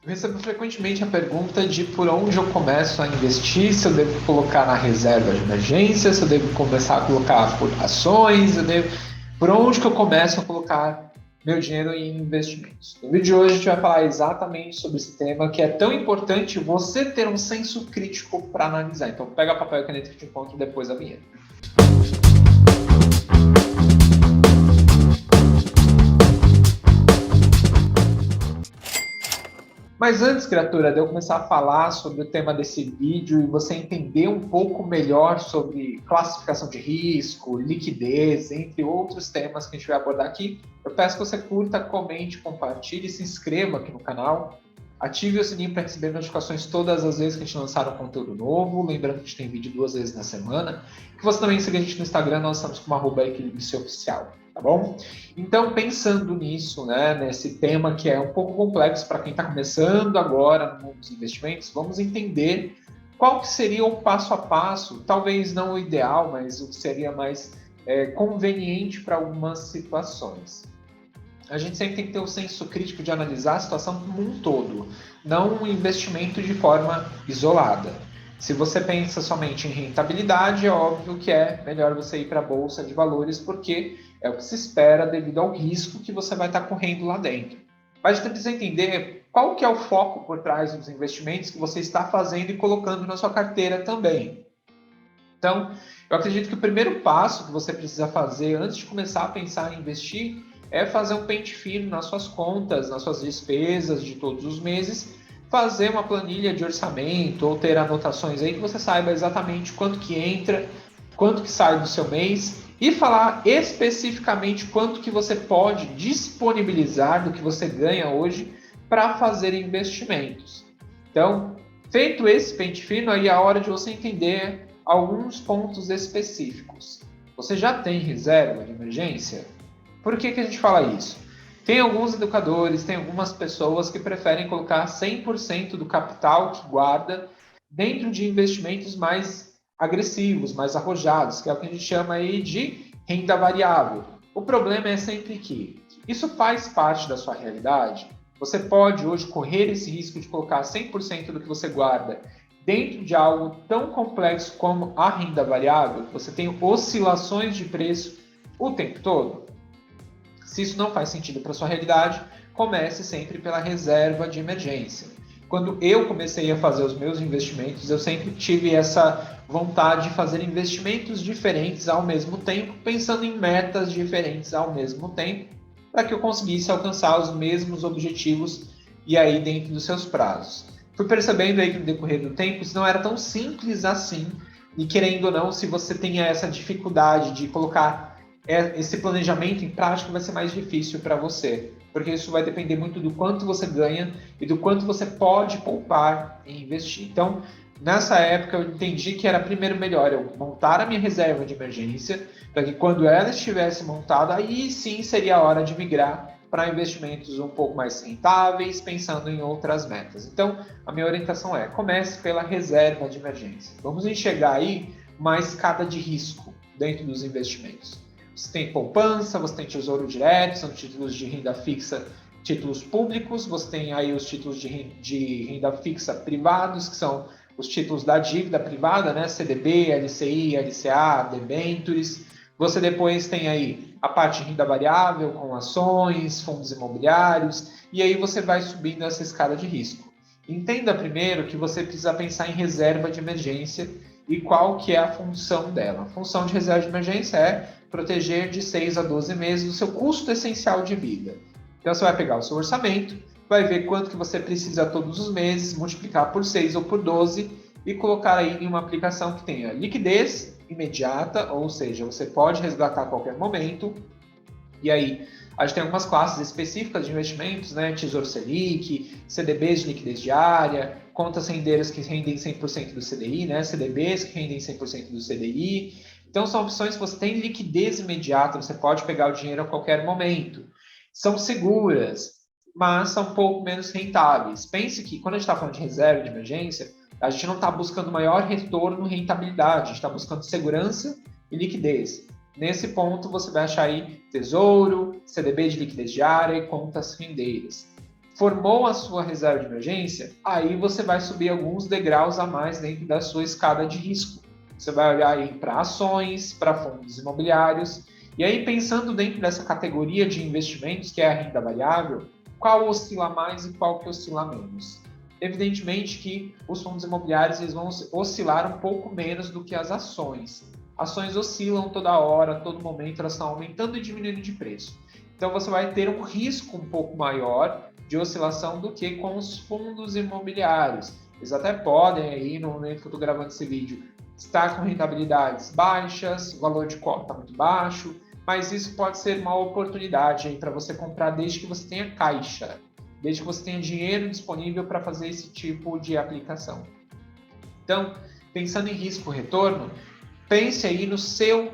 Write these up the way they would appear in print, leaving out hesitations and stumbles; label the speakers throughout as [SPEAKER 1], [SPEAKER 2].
[SPEAKER 1] Eu recebo frequentemente a pergunta de por onde eu começo a investir, se eu devo colocar na reserva de emergência, se eu devo começar a colocar por ações, por onde que eu começo a colocar meu dinheiro em investimentos. No vídeo de hoje a gente vai falar exatamente sobre esse tema que é tão importante você ter um senso crítico para analisar. Então pega papel e caneta que te encontro depois da vinheta. Mas antes, criatura, de eu começar a falar sobre o tema desse vídeo e você entender um pouco melhor sobre classificação de risco, liquidez, entre outros temas que a gente vai abordar aqui, eu peço que você curta, comente, compartilhe, se inscreva aqui no canal, ative o sininho para receber notificações todas as vezes que a gente lançar um conteúdo novo, lembrando que a gente tem vídeo 2 vezes na semana, que você também siga a gente no Instagram, nós estamos com @equilíbrio-oficial, tá bom? Então, pensando nisso, né, nesse tema que é um pouco complexo para quem está começando agora no mundo dos investimentos, vamos entender qual que seria o passo a passo, talvez não o ideal, mas o que seria mais conveniente para algumas situações. A gente sempre tem que ter o senso crítico de analisar a situação como um todo, não um investimento de forma isolada. Se você pensa somente em rentabilidade, é óbvio que é melhor você ir para a bolsa de valores, porque é o que se espera devido ao risco que você vai estar correndo lá dentro. Mas a gente precisa entender qual que é o foco por trás dos investimentos que você está fazendo e colocando na sua carteira também. Então, eu acredito que o primeiro passo que você precisa fazer antes de começar a pensar em investir é fazer um pente fino nas suas contas, nas suas despesas de todos os meses, fazer uma planilha de orçamento ou ter anotações aí que você saiba exatamente quanto que entra, quanto que sai do seu mês e falar especificamente quanto que você pode disponibilizar do que você ganha hoje para fazer investimentos. Então, feito esse pente fino, aí é a hora de você entender alguns pontos específicos. Você já tem reserva de emergência? Por que a gente fala isso? Tem alguns educadores, tem algumas pessoas que preferem colocar 100% do capital que guarda dentro de investimentos mais agressivos, mais arrojados, que é o que a gente chama aí de renda variável. O problema é sempre que isso faz parte da sua realidade. Você pode hoje correr esse risco de colocar 100% do que você guarda dentro de algo tão complexo como a renda variável, você tem oscilações de preço o tempo todo. Se isso não faz sentido para sua realidade, comece sempre pela reserva de emergência. Quando eu comecei a fazer os meus investimentos, eu sempre tive essa vontade de fazer investimentos diferentes ao mesmo tempo, pensando em metas diferentes ao mesmo tempo, para que eu conseguisse alcançar os mesmos objetivos e aí dentro dos seus prazos. Fui percebendo aí que no decorrer do tempo isso não era tão simples assim, e querendo ou não, se você tem essa dificuldade de colocar esse planejamento em prática, vai ser mais difícil para você, porque isso vai depender muito do quanto você ganha e do quanto você pode poupar e investir. Então, nessa época, eu entendi que era primeiro melhor eu montar a minha reserva de emergência, para que quando ela estivesse montada, aí sim seria a hora de migrar para investimentos um pouco mais rentáveis, pensando em outras metas. Então, a minha orientação é: comece pela reserva de emergência. Vamos enxergar aí uma escada de risco dentro dos investimentos. Você tem poupança, você tem tesouro direto, são títulos de renda fixa, títulos públicos, você tem aí os títulos de renda fixa privados, que são os títulos da dívida privada, né? CDB, LCI, LCA, debentures. Você depois tem aí a parte de renda variável, com ações, fundos imobiliários, e aí você vai subindo essa escala de risco. Entenda primeiro que você precisa pensar em reserva de emergência e qual que é a função dela. A função de reserva de emergência é proteger de 6 a 12 meses o seu custo essencial de vida. Então você vai pegar o seu orçamento, vai ver quanto que você precisa todos os meses, multiplicar por 6 ou por 12 e colocar aí em uma aplicação que tenha liquidez imediata, ou seja, você pode resgatar a qualquer momento. E aí, a gente tem algumas classes específicas de investimentos, né? Tesouro Selic, CDBs de liquidez diária, contas rendeiras que rendem 100% do CDI, né? CDBs que rendem 100% do CDI. Então, são opções que você tem liquidez imediata, você pode pegar o dinheiro a qualquer momento. São seguras, mas são um pouco menos rentáveis. Pense que, quando a gente está falando de reserva de emergência, a gente não está buscando maior retorno e rentabilidade, a gente está buscando segurança e liquidez. Nesse ponto, você vai achar aí tesouro, CDB de liquidez diária e contas rendeiras. Formou a sua reserva de emergência, aí você vai subir alguns degraus a mais dentro da sua escada de risco. Você vai olhar aí para ações, para fundos imobiliários, e aí pensando dentro dessa categoria de investimentos, que é a renda variável, qual oscila mais e qual que oscila menos? Evidentemente que os fundos imobiliários eles vão oscilar um pouco menos do que as ações. Ações oscilam toda hora, todo momento, elas estão aumentando e diminuindo de preço. Então você vai ter um risco um pouco maior de oscilação do que com os fundos imobiliários. Eles até podem, aí, no momento que eu estou gravando esse vídeo, estar com rentabilidades baixas, o valor de cota está muito baixo, mas isso pode ser uma oportunidade para você comprar desde que você tenha caixa, desde que você tenha dinheiro disponível para fazer esse tipo de aplicação. Então, pensando em risco-retorno, pense aí no seu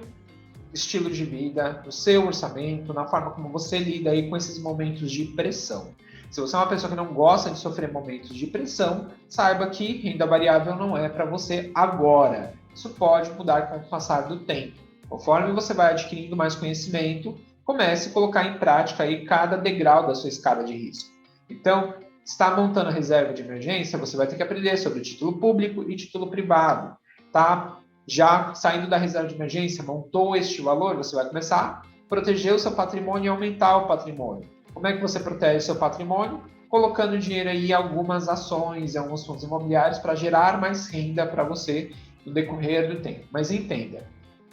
[SPEAKER 1] estilo de vida, no seu orçamento, na forma como você lida aí com esses momentos de pressão. Se você é uma pessoa que não gosta de sofrer momentos de pressão, saiba que renda variável não é para você agora. Isso pode mudar com o passar do tempo. Conforme você vai adquirindo mais conhecimento, comece a colocar em prática aí cada degrau da sua escada de risco. Então, está montando a reserva de emergência, você vai ter que aprender sobre título público e título privado, tá? Já saindo da reserva de emergência, montou este valor, você vai começar a proteger o seu patrimônio e aumentar o patrimônio. Como é que você protege o seu patrimônio? Colocando dinheiro aí em algumas ações, em alguns fundos imobiliários para gerar mais renda para você no decorrer do tempo. Mas entenda,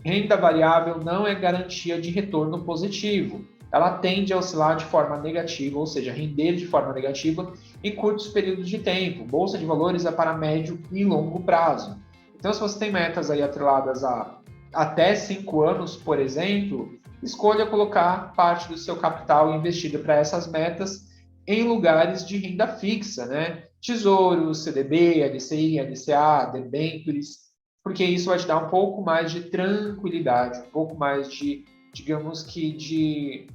[SPEAKER 1] renda variável não é garantia de retorno positivo. Ela tende a oscilar de forma negativa, ou seja, render de forma negativa em curtos períodos de tempo. Bolsa de valores é para médio e longo prazo. Então, se você tem metas aí atreladas a até 5 anos, por exemplo, escolha colocar parte do seu capital investido para essas metas em lugares de renda fixa, né? Tesouros, CDB, LCI, LCA, debêntures, porque isso vai te dar um pouco mais de tranquilidade, um pouco mais de, digamos que, de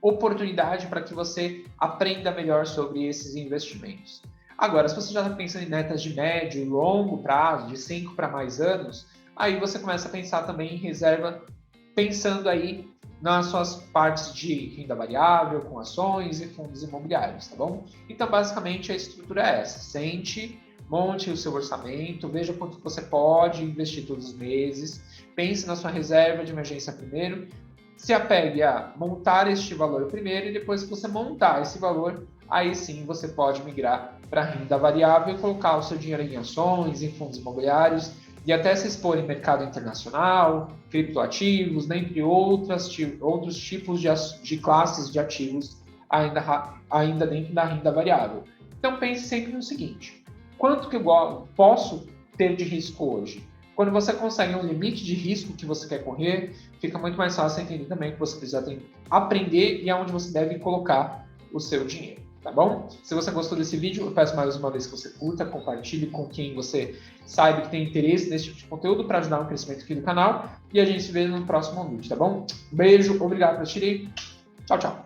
[SPEAKER 1] oportunidade para que você aprenda melhor sobre esses investimentos. Agora, se você já está pensando em metas de médio e longo prazo, de 5 para mais anos, aí você começa a pensar também em reserva, pensando aí nas suas partes de renda variável, com ações e fundos imobiliários, tá bom? Então, basicamente, a estrutura é essa. Sente, monte o seu orçamento, veja quanto você pode investir todos os meses, pense na sua reserva de emergência primeiro, se apegue a montar este valor primeiro e depois que você montar esse valor, aí sim você pode migrar para a renda variável e colocar o seu dinheiro em ações, em fundos imobiliários e até se expor em mercado internacional, criptoativos, dentre outros tipos de classes de ativos ainda dentro da renda variável. Então pense sempre no seguinte, quanto que eu posso ter de risco hoje? Quando você consegue um limite de risco que você quer correr, fica muito mais fácil entender também que você precisa aprender e aonde você deve colocar o seu dinheiro, tá bom? Se você gostou desse vídeo, eu peço mais uma vez que você curta, compartilhe com quem você sabe que tem interesse nesse tipo de conteúdo para ajudar no crescimento aqui do canal e a gente se vê no próximo vídeo, tá bom? Beijo, obrigado por assistir. Tchau, tchau.